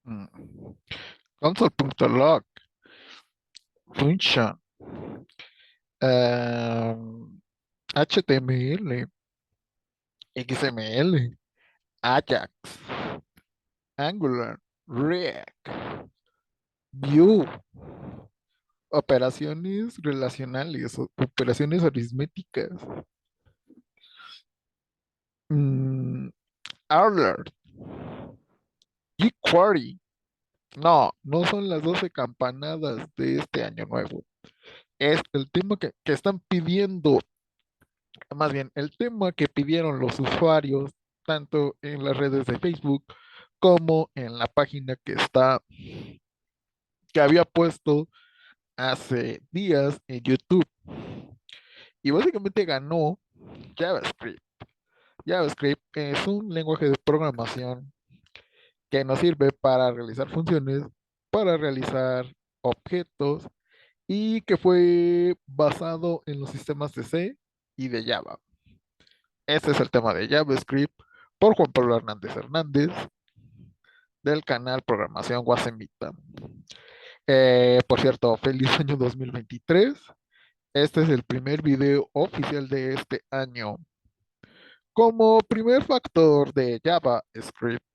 Mm. Console.log, function, ehm, HTML, XML, Ajax, Angular, React, Vue, operaciones relacionales, operaciones aritméticas, mm, Alert, jQuery. No, no son las 12 campanadas de este año nuevo. Es el tema que están pidiendo, más bien, el tema que pidieron los usuarios, tanto en las redes de Facebook como en la página que había puesto hace días en YouTube. Y básicamente ganó JavaScript. JavaScript es un lenguaje de programación que nos sirve para realizar funciones, para realizar objetos y que fue basado en los sistemas de C y de Java. Este es el tema de JavaScript por Juan Pablo Hernández Hernández del canal Programación Guasemita. Por cierto, feliz año 2023. Este es el primer video oficial de este año. Como primer factor de JavaScript,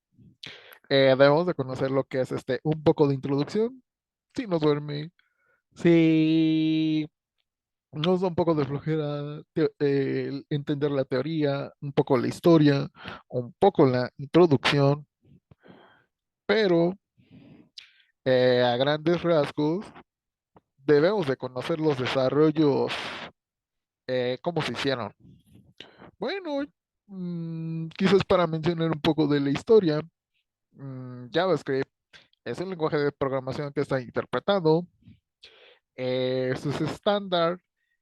debemos de conocer lo que es un poco de introducción. Si nos duerme, si nos da un poco de flojera el entender la teoría, un poco la historia, un poco la introducción, pero a grandes rasgos debemos de conocer los desarrollos, cómo se hicieron. Bueno, quizás para mencionar un poco de la historia, JavaScript es un lenguaje de programación que está interpretado, sus estándar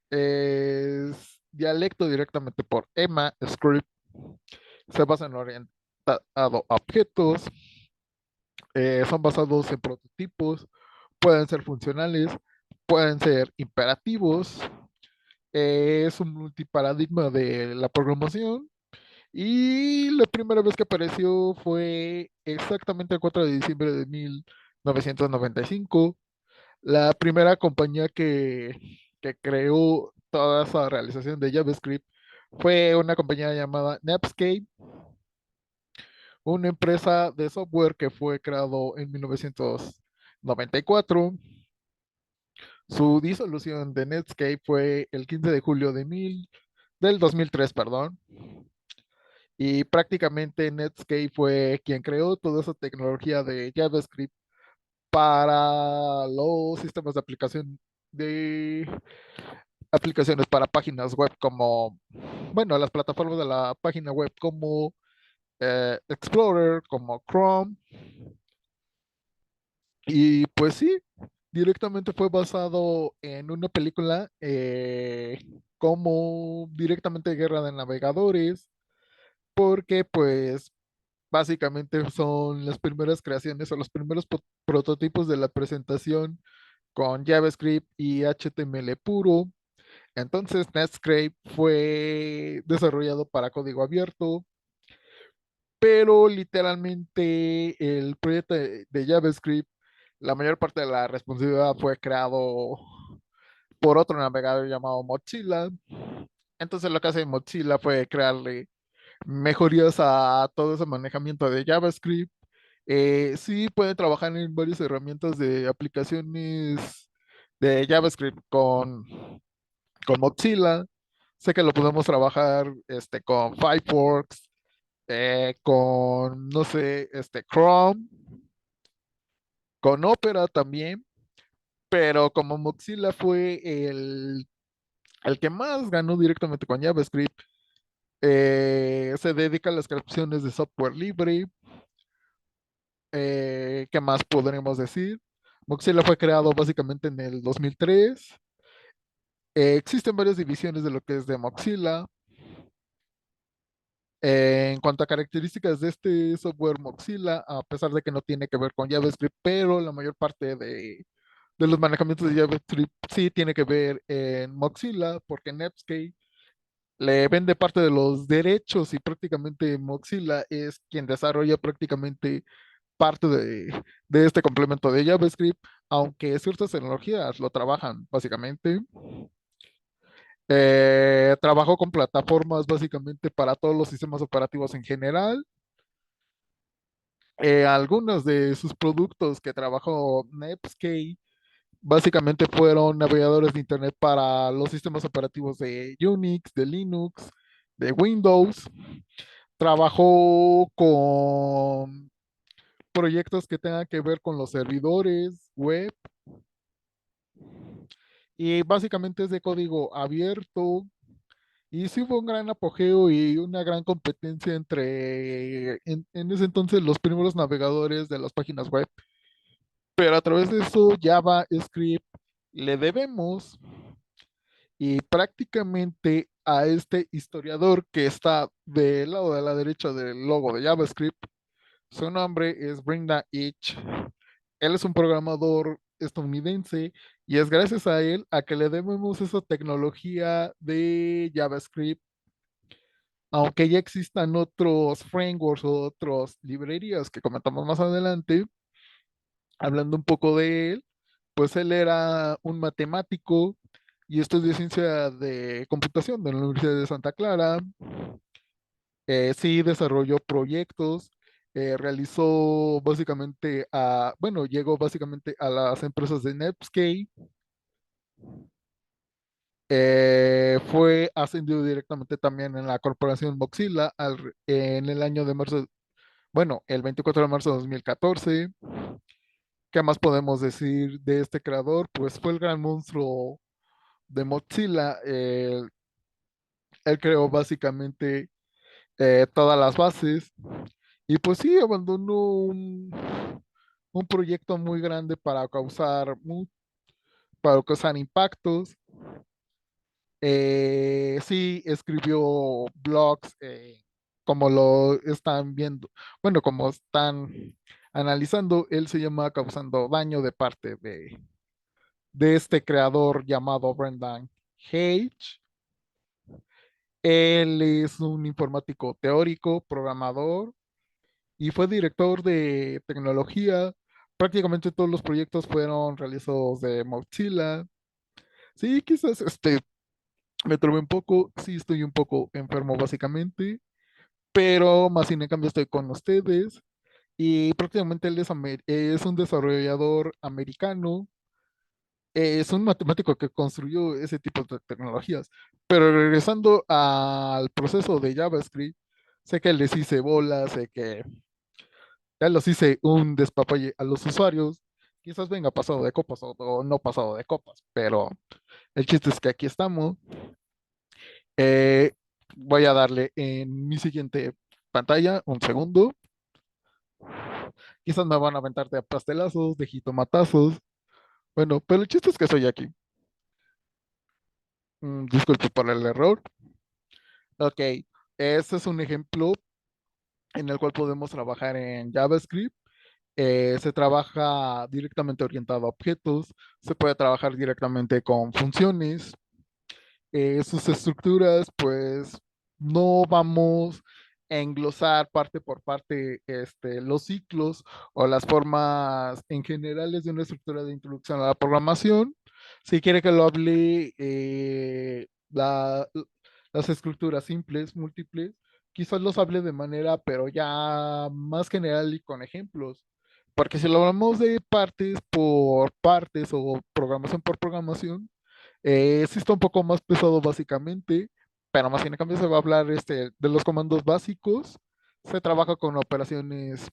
es dialecto directamente por EMAScript, se basa en orientado a objetos, son basados en prototipos, pueden ser funcionales, pueden ser imperativos, es un multiparadigma de la programación y la primera vez que apareció fue exactamente el 4 de diciembre de 1995. La primera compañía que creó toda esa realización de JavaScript fue una compañía llamada Netscape, una empresa de software que fue creado en 1994. Su disolución de Netscape fue el 15 de julio del 2003, perdón. Y prácticamente Netscape fue quien creó toda esa tecnología de JavaScript para los sistemas de aplicaciones para páginas web como, bueno, las plataformas de la página web como Explorer, como Chrome. Y pues sí, directamente fue basado en una película, como directamente Guerra de Navegadores, porque pues básicamente son las primeras creaciones o los primeros prototipos de la presentación con JavaScript y HTML puro. Entonces, Netscape fue desarrollado para código abierto, pero literalmente el proyecto de JavaScript, la mayor parte de la responsabilidad fue creado por otro navegador llamado Mozilla. Entonces, lo que hace Mozilla fue crearle mejorías a todo ese manejamiento de JavaScript. Sí, puede trabajar en varias herramientas de aplicaciones de JavaScript con Mozilla. Sé que lo podemos trabajar con Firefox, con, no sé, Chrome, con Opera también, pero como Mozilla fue el que más ganó directamente con JavaScript, se dedica a las creaciones de software libre. ¿Qué más podremos decir? Mozilla fue creado básicamente en el 2003. Existen varias divisiones de lo que es de Mozilla. En cuanto a características de este software Mozilla, a pesar de que no tiene que ver con JavaScript, pero la mayor parte de los manejamientos de JavaScript sí tiene que ver en Mozilla, porque Netscape le vende parte de los derechos y prácticamente Mozilla es quien desarrolla prácticamente parte de este complemento de JavaScript, aunque ciertas tecnologías lo trabajan básicamente. Trabajo con plataformas básicamente para todos los sistemas operativos en general. Algunos de sus productos que trabajó Netscape básicamente fueron navegadores de Internet para los sistemas operativos de Unix, de Linux, de Windows. Trabajó con proyectos que tengan que ver con los servidores web y básicamente es de código abierto. Y sí hubo un gran apogeo y una gran competencia entre, en ese entonces, los primeros navegadores de las páginas web. Pero a través de eso, JavaScript le debemos y prácticamente a este historiador que está del lado de la derecha del logo de JavaScript. Su nombre es Brenda H. Él es un programador estadounidense y es gracias a él a que le debemos esa tecnología de JavaScript. Aunque ya existan otros frameworks o otras librerías que comentamos más adelante, hablando un poco de él, pues él era un matemático y estudió ciencia de computación de la Universidad de Santa Clara. Sí desarrolló proyectos, realizó básicamente bueno, llegó básicamente a las empresas de Netscape. Fue ascendido directamente también en la corporación Mozilla en el año de marzo. Bueno, el 24 de marzo de 2014. ¿Qué más podemos decir de este creador? Pues fue el gran monstruo de Mozilla. Él creó básicamente todas las bases y pues sí, abandonó un proyecto muy grande para causar impactos. Sí, escribió blogs, como lo están viendo, bueno, como están analizando, él se llama Causando Daño de parte de este creador llamado Brendan Hage. Él es un informático teórico, programador y fue director de tecnología. Prácticamente todos los proyectos fueron realizados de Mozilla. Sí, quizás me trobé un poco, sí estoy un poco enfermo básicamente, pero más sin en cambio estoy con ustedes y prácticamente él es un desarrollador americano, es un matemático que construyó ese tipo de tecnologías. Pero regresando al proceso de JavaScript, sé que les hice bolas, sé que ya los hice un despapalle a los usuarios, quizás venga pasado de copas o no pasado de copas, pero el chiste es que aquí estamos. Eh, Voy a darle en mi siguiente pantalla, un segundo. Quizás me van a aventar de pastelazos, de jitomatazos. Bueno, pero el chiste es que soy aquí. Disculpe por el error. Ok, ese es un ejemplo en el cual podemos trabajar en JavaScript. Se trabaja directamente orientado a objetos, se puede trabajar directamente con funciones. Sus estructuras, pues no vamos a englosar parte por parte los ciclos o las formas en generales de una estructura de introducción a la programación. Si quiere que lo hable, las estructuras simples, múltiples, quizás los hable de manera, pero ya más general y con ejemplos. Porque si lo hablamos de partes por partes o programación por programación, sí está un poco más pesado básicamente, pero más bien en cambio se va a hablar de los comandos básicos. Se trabaja con operaciones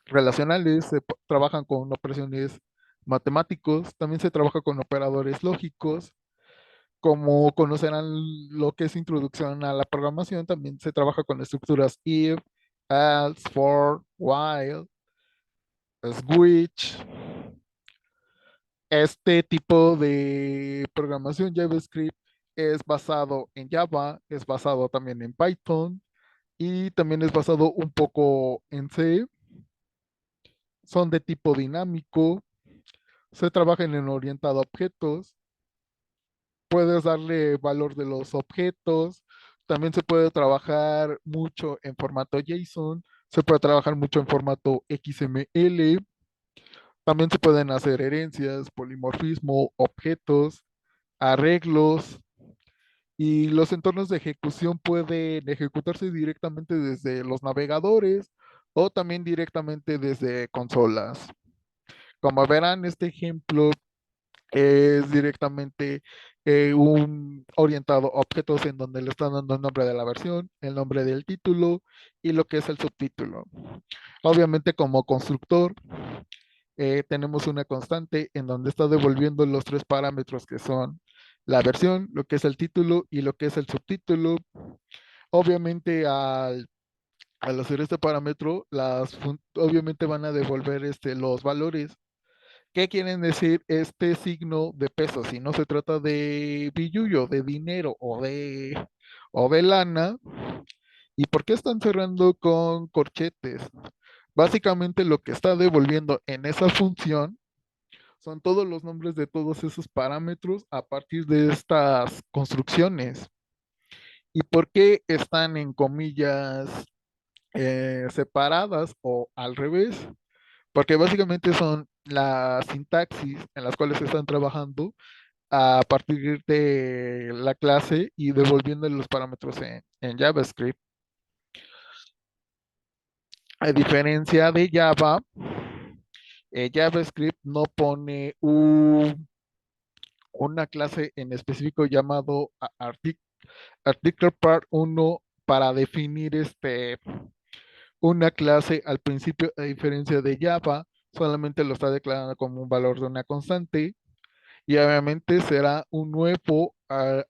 relacionales, trabajan con operaciones matemáticos, también se trabaja con operadores lógicos. Como conocerán lo que es introducción a la programación, también se trabaja con estructuras if, else, for, while, switch. Este tipo de programación JavaScript es basado en Java, es basado también en Python y también es basado un poco en C. Son de tipo dinámico, se trabajan en orientado a objetos, puedes darle valor de los objetos. También se puede trabajar mucho en formato JSON, se puede trabajar mucho en formato XML, también se pueden hacer herencias, polimorfismo, objetos, arreglos, y los entornos de ejecución pueden ejecutarse directamente desde los navegadores o también directamente desde consolas. Como verán, este ejemplo es directamente un orientado a objetos en donde le están dando el nombre de la versión, el nombre del título y lo que es el subtítulo. Obviamente como constructor tenemos una constante en donde está devolviendo los tres parámetros que son la versión, lo que es el título y lo que es el subtítulo. Obviamente al hacer este parámetro, obviamente van a devolver los valores. ¿Qué quieren decir este signo de peso? Si no se trata de billullo, de dinero o de lana. ¿Y por qué están cerrando con corchetes? Básicamente lo que está devolviendo en esa función son todos los nombres de todos esos parámetros a partir de estas construcciones. ¿Y por qué están en comillas separadas o al revés? Porque básicamente son las sintaxis en las cuales se están trabajando a partir de la clase y devolviendo los parámetros en JavaScript. A diferencia de Java, JavaScript no pone una clase en específico llamado Article Part 1 para definir una clase al principio, a diferencia de Java, solamente lo está declarando como un valor de una constante y obviamente será un nuevo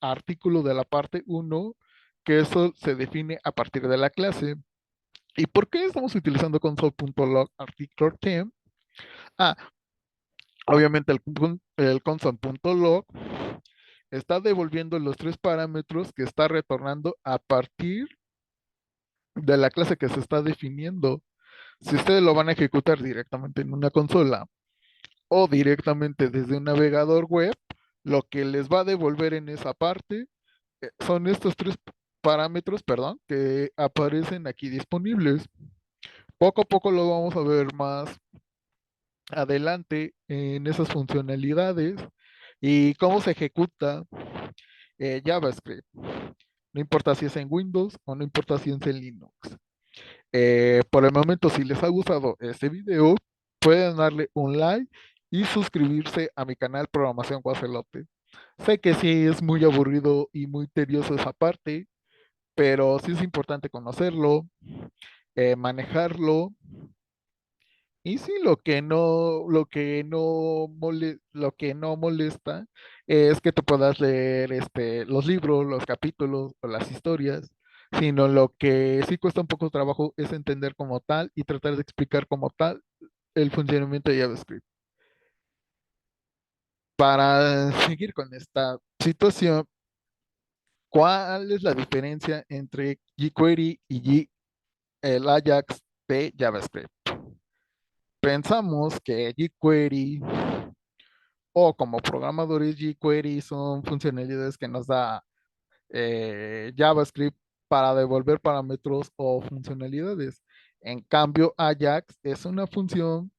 artículo de la parte 1 que eso se define a partir de la clase. ¿Y por qué estamos utilizando console.log article term? Ah, obviamente el console.log está devolviendo los tres parámetros que está retornando a partir de la clase que se está definiendo. Si ustedes lo van a ejecutar directamente en una consola o directamente desde un navegador web, lo que les va a devolver en esa parte son estos tres parámetros, perdón, que aparecen aquí disponibles. Poco a poco lo vamos a ver más adelante en esas funcionalidades y cómo se ejecuta JavaScript. No importa si es en Windows o no importa si es en Linux. Por el momento, si les ha gustado este video, pueden darle un like y suscribirse a mi canal Programación Guacelote. Sé que sí es muy aburrido y muy tedioso esa parte, pero sí es importante conocerlo, manejarlo. Y sí, lo que no molesta es que tú puedas leer los libros, los capítulos o las historias, sino lo que sí cuesta un poco de trabajo es entender como tal y tratar de explicar como tal el funcionamiento de JavaScript. Para seguir con esta situación, ¿cuál es la diferencia entre jQuery y el Ajax de JavaScript? Pensamos que jQuery o como programadores jQuery son funcionalidades que nos da JavaScript para devolver parámetros o funcionalidades. En cambio, Ajax es una función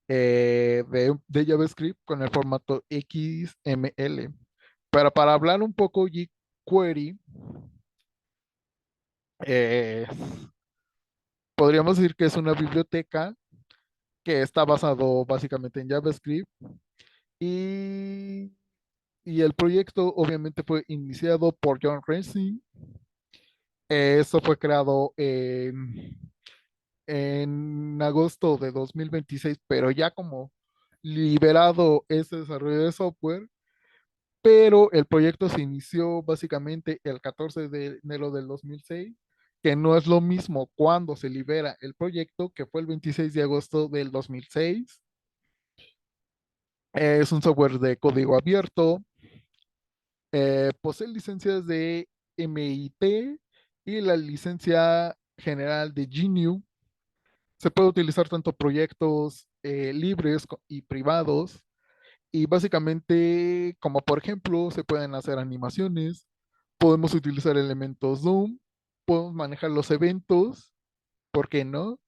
de JavaScript con el formato XML. Pero para hablar un poco jQuery, eh, podríamos decir que es una biblioteca que está basado básicamente en JavaScript y el proyecto obviamente fue iniciado por John Racing. Eso fue creado en agosto de 2026, pero ya como liberado ese desarrollo de software, pero el proyecto se inició básicamente el 14 de enero del 2006, que no es lo mismo cuando se libera el proyecto, que fue el 26 de agosto del 2006. Es un software de código abierto. Posee licencias de MIT y la licencia general de GNU. Se puede utilizar tanto proyectos libres y privados. Y básicamente, como por ejemplo, se pueden hacer animaciones, Podemos utilizar elementos Zoom, podemos manejar los eventos, ¿por qué no?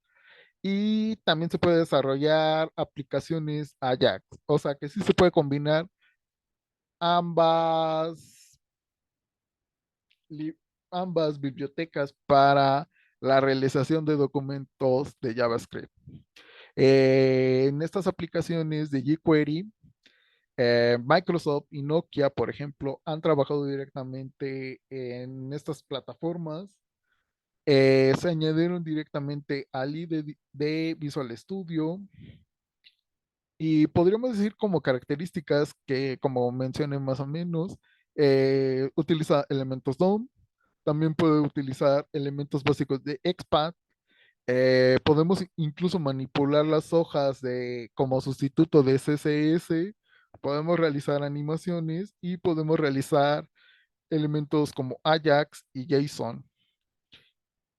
Y también se puede desarrollar aplicaciones Ajax, o sea que sí se puede combinar ambas, li- ambas bibliotecas para la realización de documentos de JavaScript. En estas aplicaciones de jQuery, Microsoft y Nokia, por ejemplo, han trabajado directamente en estas plataformas. Se añadieron directamente al IDE de Visual Studio y podríamos decir como características que, como mencioné más o menos, utiliza elementos DOM, también puede utilizar elementos básicos de XPath. Podemos incluso manipular las hojas como sustituto de CSS, podemos realizar animaciones y podemos realizar elementos como Ajax y JSON.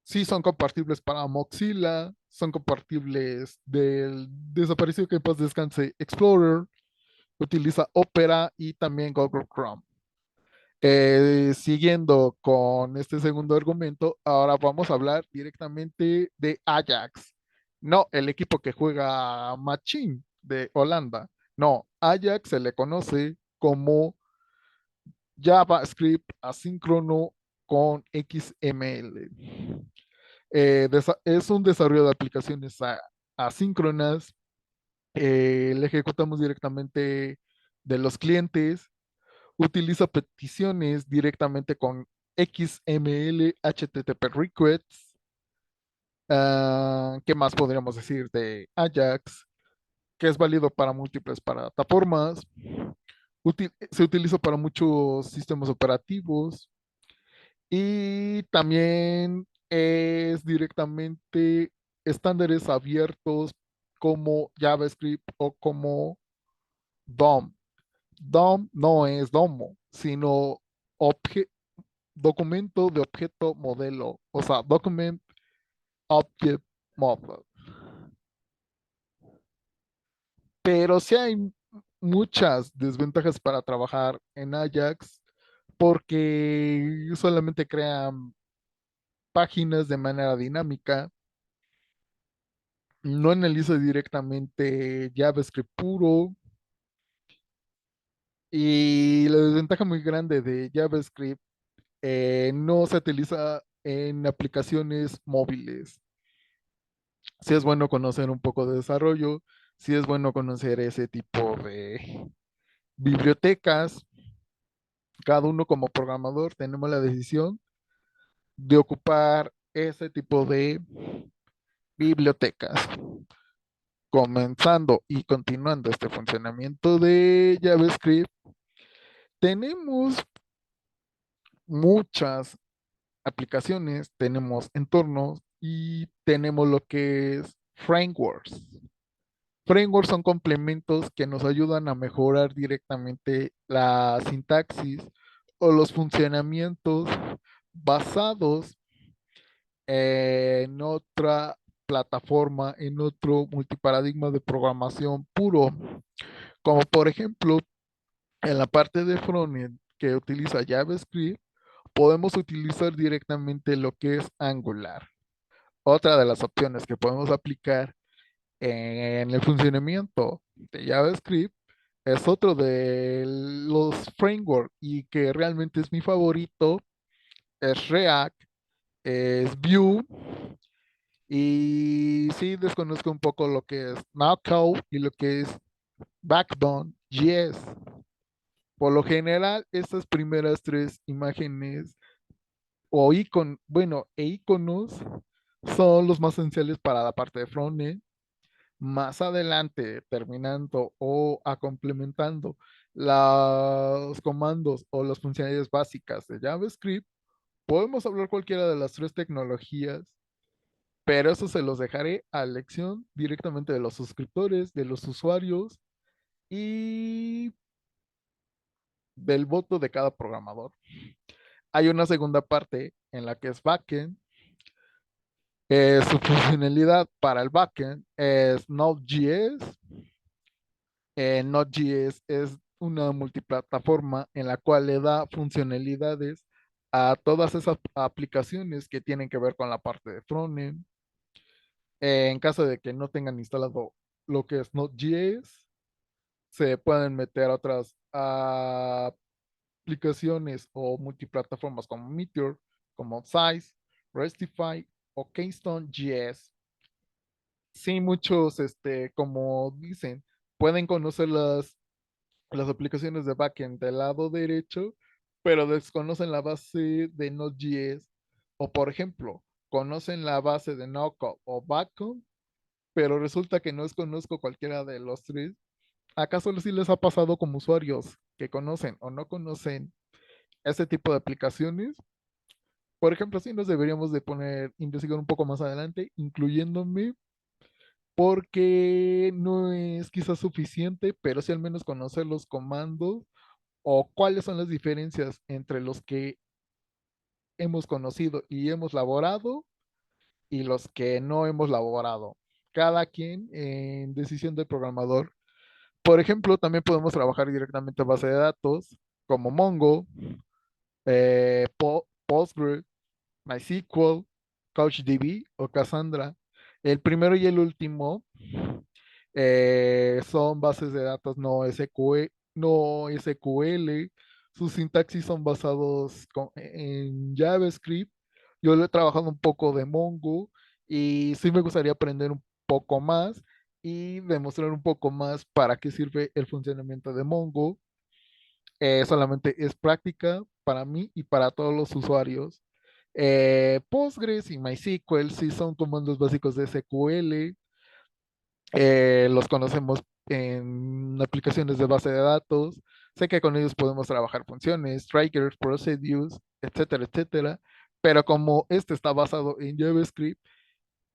Sí, son compatibles para Mozilla, son compatibles del desaparecido que en paz descanse Explorer, utiliza Opera y también Google Chrome. Siguiendo con este segundo argumento, ahora vamos a hablar directamente de Ajax. No el equipo que juega Machine de Holanda. No, Ajax se le conoce como JavaScript asíncrono con XML. Es un desarrollo de aplicaciones asíncronas. Le ejecutamos directamente de los clientes. Utiliza peticiones directamente con XML, HTTP requests. ¿Qué más podríamos decir de Ajax? Que es válido para múltiples plataformas. Se utiliza para muchos sistemas operativos y también es directamente estándares abiertos como JavaScript o como DOM. DOM no es DOMO, sino obje- documento de objeto modelo, o sea, Document Object Model. Pero sí hay muchas desventajas para trabajar en Ajax porque solamente crean páginas de manera dinámica, no analiza directamente JavaScript puro y la desventaja muy grande de JavaScript no se utiliza en aplicaciones móviles. Sí es bueno conocer un poco de desarrollo, sí es bueno conocer ese tipo de bibliotecas. Cada uno como programador tenemos la decisión de ocupar ese tipo de bibliotecas. Comenzando y continuando este funcionamiento de JavaScript, tenemos muchas aplicaciones, tenemos entornos y tenemos lo que es frameworks. Frameworks son complementos que nos ayudan a mejorar directamente la sintaxis o los funcionamientos basados en otra plataforma, en otro multiparadigma de programación puro, como por ejemplo en la parte de frontend que utiliza JavaScript, podemos utilizar directamente lo que es Angular. Otra de las opciones que podemos aplicar en el funcionamiento de JavaScript es otro de los frameworks y que realmente es mi favorito, es React, es Vue y sí desconozco un poco lo que es Knockout y lo que es Backbone JS. Por lo general, estas primeras tres imágenes o iconos son los más esenciales para la parte de frontend. Más adelante, terminando o a complementando los comandos o las funcionalidades básicas de JavaScript, podemos hablar cualquiera de las tres tecnologías, pero eso se los dejaré a elección directamente de los suscriptores, de los usuarios y del voto de cada programador. Hay una segunda parte en la que es backend. Su funcionalidad para el backend es Node.js. Node.js es una multiplataforma en la cual le da funcionalidades a todas esas aplicaciones que tienen que ver con la parte de frontend. En caso de que no tengan instalado lo que es Node.js, se pueden meter a otras aplicaciones o multiplataformas como Meteor, como Size, Restify o Keystone.js. Sí, muchos, como dicen, pueden conocer las aplicaciones de backend del lado derecho, pero desconocen la base de Node.js. O por ejemplo, conocen la base de Node o Backend, pero resulta que no conozco cualquiera de los tres. ¿Acaso sí les ha pasado como usuarios que conocen o no conocen ese tipo de aplicaciones? Por ejemplo, sí nos deberíamos de poner, investigar un poco más adelante, incluyéndome, porque no es quizás suficiente, pero sí al menos conocer los comandos o cuáles son las diferencias entre los que hemos conocido y hemos laborado y los que no hemos laborado. Cada quien en decisión del programador. Por ejemplo, también podemos trabajar directamente en base de datos como Mongo, Postgre, MySQL, CouchDB o Cassandra. El primero y el último son bases de datos no SQL. Sus sintaxis son basados en JavaScript. Yo lo he trabajado un poco de Mongo y sí me gustaría aprender un poco más y demostrar un poco más para qué sirve el funcionamiento de Mongo. Solamente es práctica para mí y para todos los usuarios. Postgres y MySQL sí son comandos básicos de SQL. Los conocemos en aplicaciones de base de datos. Sé que con ellos podemos trabajar funciones, triggers, procedures, etcétera, etcétera. Pero como este está basado en JavaScript,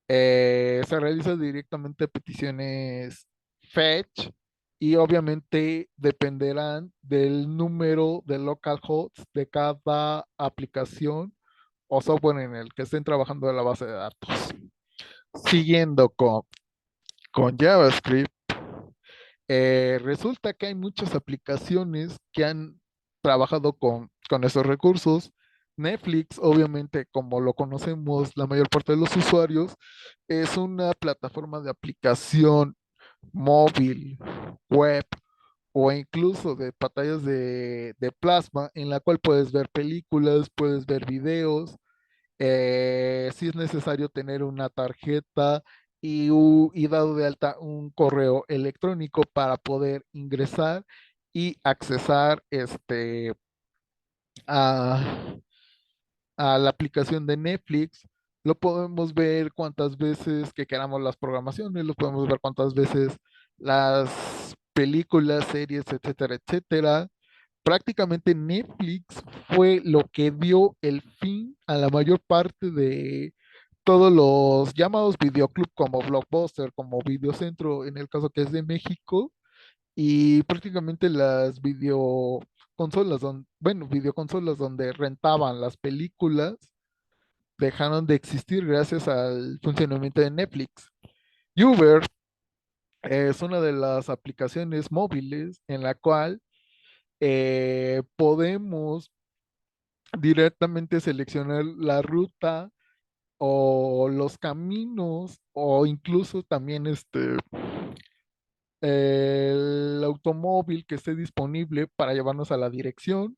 se realizan directamente peticiones fetch y obviamente dependerán del número de localhost de cada aplicación o software en el que estén trabajando en la base de datos. Siguiendo con JavaScript, resulta que hay muchas aplicaciones que han trabajado con esos recursos. Netflix, obviamente, como lo conocemos la mayor parte de los usuarios, es una plataforma de aplicación móvil, web o incluso de pantallas de plasma en la cual puedes ver películas, puedes ver videos. Si es necesario tener una tarjeta y dado de alta un correo electrónico para poder ingresar y accesar a, a la aplicación de Netflix. Lo podemos ver cuantas veces que queramos las programaciones, lo podemos ver cuantas veces las películas, series, etcétera, etcétera. Prácticamente Netflix fue lo que dio el fin a la mayor parte de todos los llamados videoclub como Blockbuster, como Videocentro, en el caso que es de México, y prácticamente las videoconsolas, bueno, videoconsolas donde rentaban las películas dejaron de existir gracias al funcionamiento de Netflix. Uber es una de las aplicaciones móviles en la cual podemos directamente seleccionar la ruta o los caminos o incluso también el automóvil que esté disponible para llevarnos a la dirección.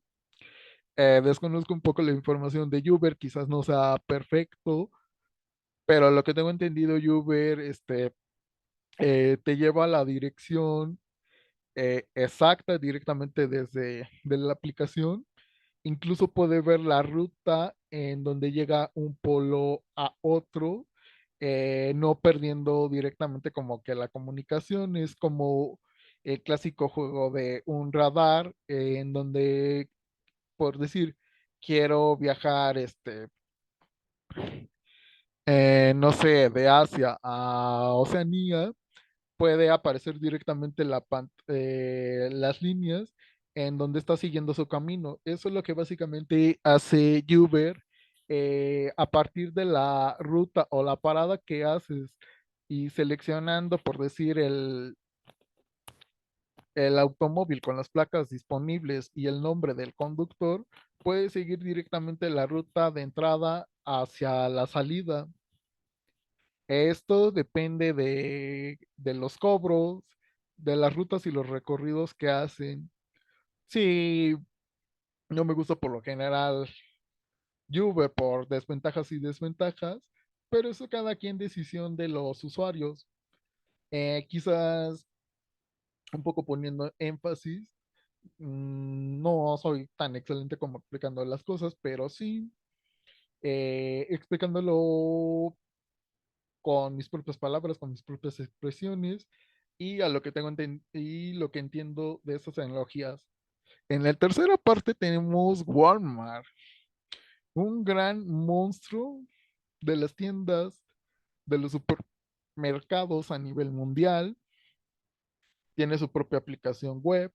Desconozco un poco la información de Uber, quizás no sea perfecto, pero lo que tengo entendido, Uber te lleva a la dirección exacta directamente desde de la aplicación. Incluso puede ver la ruta en donde llega un polo a otro, no perdiendo directamente como que la comunicación. Es como el clásico juego de un radar, en donde, por decir, quiero viajar, no sé, de Asia a Oceanía, puede aparecer directamente las líneas en donde está siguiendo su camino. Eso es lo que básicamente hace Uber a partir de la ruta o la parada que haces y seleccionando, por decir, el automóvil con las placas disponibles y el nombre del conductor, puedes seguir directamente la ruta de entrada hacia la salida. Esto depende de los cobros, de las rutas y los recorridos que hacen. Sí, no me gusta por lo general Uber por desventajas y desventajas, pero eso cada quien decisión de los usuarios. Quizás un poco poniendo énfasis, no soy tan excelente como explicando las cosas, pero sí explicándolo con mis propias palabras, con mis propias expresiones y a lo que y lo que entiendo de esas analogías. En la tercera parte tenemos Walmart, un gran monstruo de las tiendas, de los supermercados a nivel mundial. Tiene su propia aplicación web,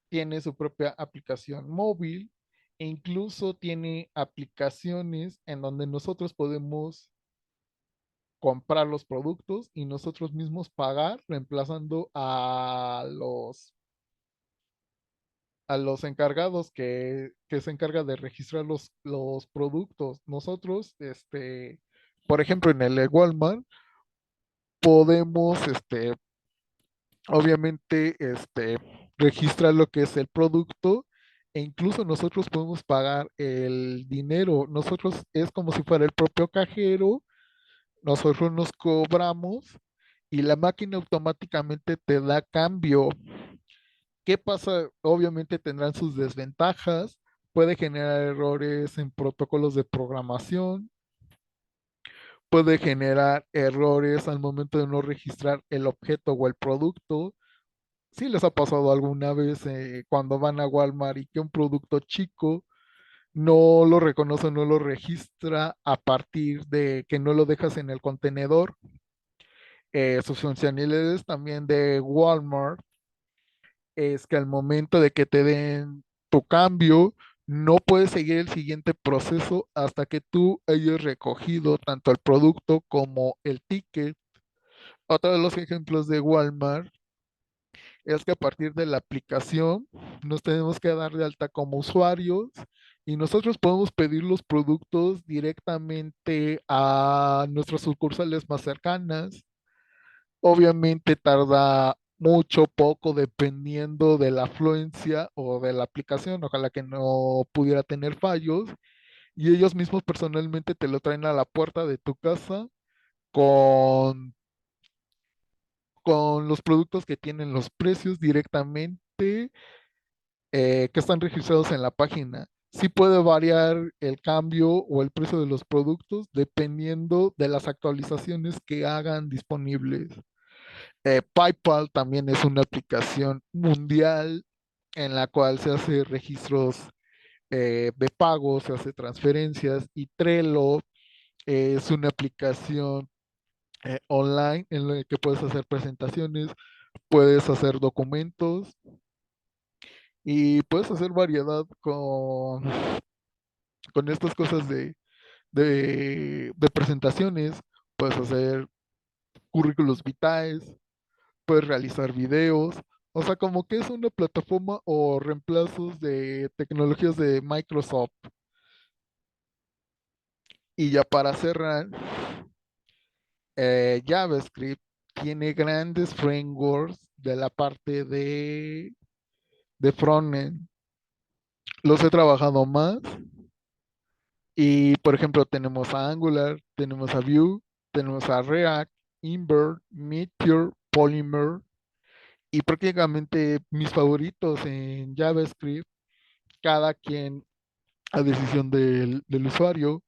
tiene su propia aplicación móvil e incluso tiene aplicaciones en donde nosotros podemos comprar los productos y nosotros mismos pagar, reemplazando a los encargados que se encarga de registrar los productos. Nosotros, por ejemplo, en el de Walmart, podemos, obviamente, registrar lo que es el producto e incluso nosotros podemos pagar el dinero. Nosotros es como si fuera el propio cajero, nosotros nos cobramos y la máquina automáticamente te da cambio. ¿Qué pasa? Obviamente tendrán sus desventajas, puede generar errores en protocolos de programación, puede generar errores al momento de no registrar el objeto o el producto. ¿Sí les ha pasado alguna vez cuando van a Walmart y que un producto chico no lo reconoce, no lo registra a partir de que no lo dejas en el contenedor? Sus funcionalidades también de Walmart es que al momento de que te den tu cambio, no puedes seguir el siguiente proceso hasta que tú hayas recogido tanto el producto como el ticket. Otro de los ejemplos de Walmart es que a partir de la aplicación nos tenemos que dar de alta como usuarios y nosotros podemos pedir los productos directamente a nuestras sucursales más cercanas. Obviamente tarda mucho, poco, dependiendo de la afluencia o de la aplicación. Ojalá que no pudiera tener fallos. Y ellos mismos personalmente te lo traen a la puerta de tu casa con, con los productos que tienen los precios directamente que están registrados en la página. Sí puede variar el cambio o el precio de los productos dependiendo de las actualizaciones que hagan disponibles. PayPal también es una aplicación mundial en la cual se hace registros de pagos, se hace transferencias y Trello es una aplicación online en la que puedes hacer presentaciones, puedes hacer documentos y puedes hacer variedad con estas cosas de presentaciones, puedes hacer currículos vitae, puedes realizar videos, o sea, como que es una plataforma o reemplazos de tecnologías de Microsoft. Y ya para cerrar, JavaScript tiene grandes frameworks de la parte de frontend. Los he trabajado más y, por ejemplo, tenemos a Angular, tenemos a Vue, tenemos a React, Invert, Meteor, Polymer y prácticamente mis favoritos en JavaScript, cada quien a decisión del usuario.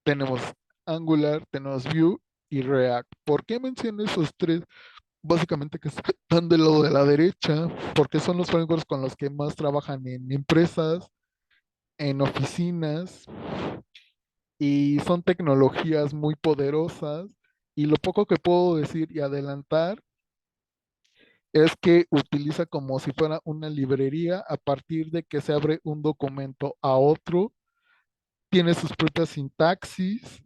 Tenemos Angular, tenemos Vue y React. ¿Por qué menciono esos tres? Básicamente que están del lado de la derecha, porque son los frameworks con los que más trabajan en empresas, en oficinas, y son tecnologías muy poderosas. Y lo poco que puedo decir y adelantar es que utiliza como si fuera una librería a partir de que se abre un documento a otro, tiene sus propias sintaxis,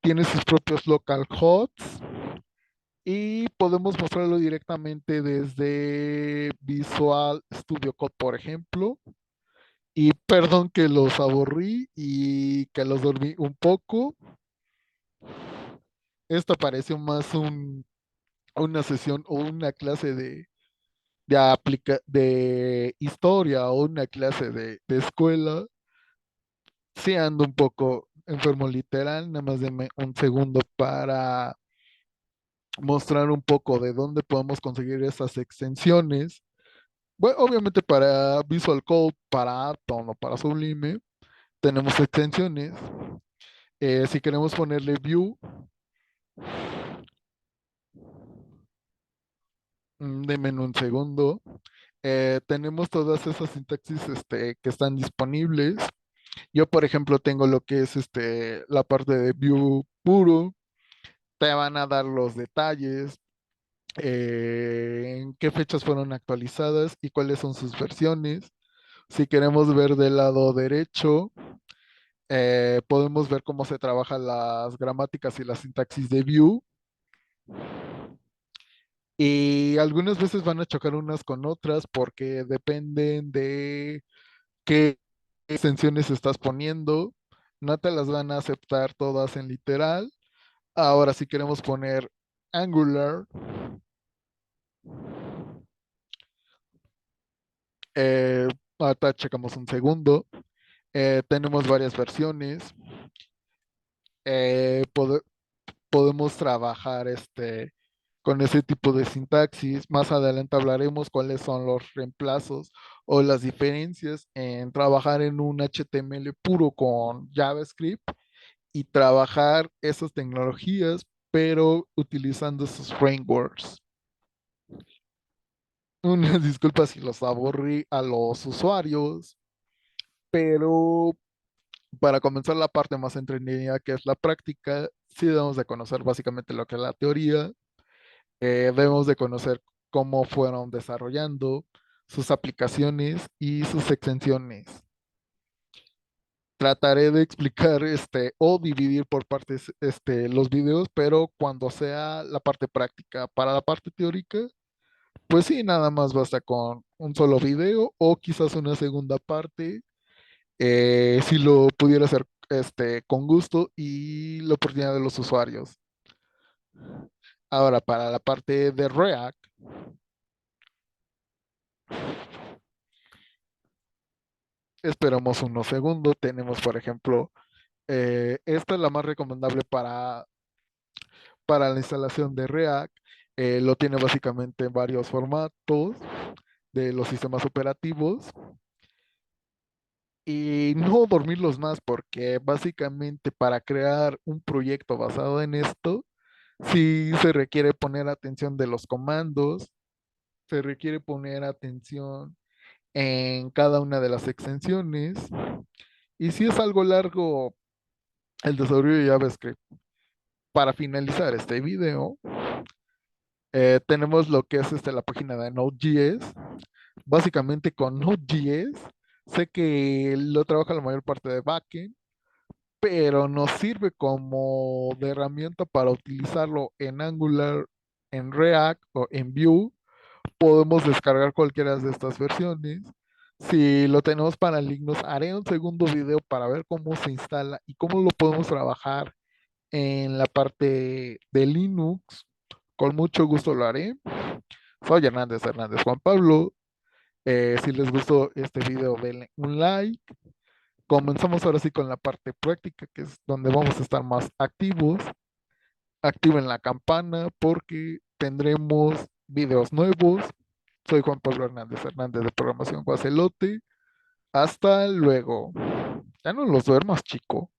tiene sus propios localhosts y podemos mostrarlo directamente desde Visual Studio Code, por ejemplo. Y perdón que los aburrí y que los dormí un poco. Esto pareció más una sesión o una clase de historia o una clase de escuela. Sí ando un poco enfermo literal, nada más deme un segundo para mostrar un poco de dónde podemos conseguir esas extensiones. Bueno, obviamente para Visual Code, para Atom o para Sublime, tenemos extensiones. Si queremos ponerle View, denme un segundo. Tenemos todas esas sintaxis que están disponibles. Yo, por ejemplo, tengo lo que es la parte de View puro. Te van a dar los detalles, en qué fechas fueron actualizadas y cuáles son sus versiones. Si queremos ver del lado derecho, podemos ver cómo se trabajan las gramáticas y la sintaxis de Vue. Y algunas veces van a chocar unas con otras porque dependen de qué extensiones estás poniendo. No te las van a aceptar todas en literal. Ahora, si queremos poner Angular, eh, ahorita checamos un segundo. Tenemos varias versiones. Eh, pode- Podemos trabajar con ese tipo de sintaxis. Más adelante hablaremos cuáles son los reemplazos o las diferencias en trabajar en un HTML puro con JavaScript y trabajar esas tecnologías, pero utilizando esos frameworks. Unas disculpas si los aburrí a los usuarios, pero para comenzar la parte más entretenida que es la práctica, sí debemos de conocer básicamente lo que es la teoría, debemos de conocer cómo fueron desarrollando sus aplicaciones y sus extensiones. Trataré de explicar o dividir por partes los videos, pero cuando sea la parte práctica. Para la parte teórica, pues sí, nada más basta con un solo video o quizás una segunda parte, si lo pudiera hacer con gusto y la oportunidad de los usuarios. Ahora, para la parte de React, esperamos unos segundos. Tenemos, por ejemplo, esta es la más recomendable para la instalación de React. Lo tiene básicamente en varios formatos de los sistemas operativos. Y no dormirlos más, porque básicamente para crear un proyecto basado en esto, sí se requiere poner atención de los comandos, se requiere poner atención en cada una de las extensiones. Y si es algo largo el desarrollo de JavaScript. Para finalizar este video, tenemos lo que es la página de Node.js. Básicamente con Node.js, sé que lo trabaja la mayor parte de backend, pero nos sirve como de herramienta para utilizarlo en Angular, en React o en Vue. Podemos descargar cualquiera de estas versiones. Si lo tenemos para Linux, haré un segundo video para ver cómo se instala y cómo lo podemos trabajar en la parte de Linux. Con mucho gusto lo haré. Soy Hernández Juan Pablo. Si les gustó este video, denle un like. Comenzamos ahora sí con la parte práctica, que es donde vamos a estar más activos. Activen la campana porque tendremos videos nuevos. Soy Juan Pablo Hernández de Programación Guacelote. Hasta luego. Ya no los duermas, chico.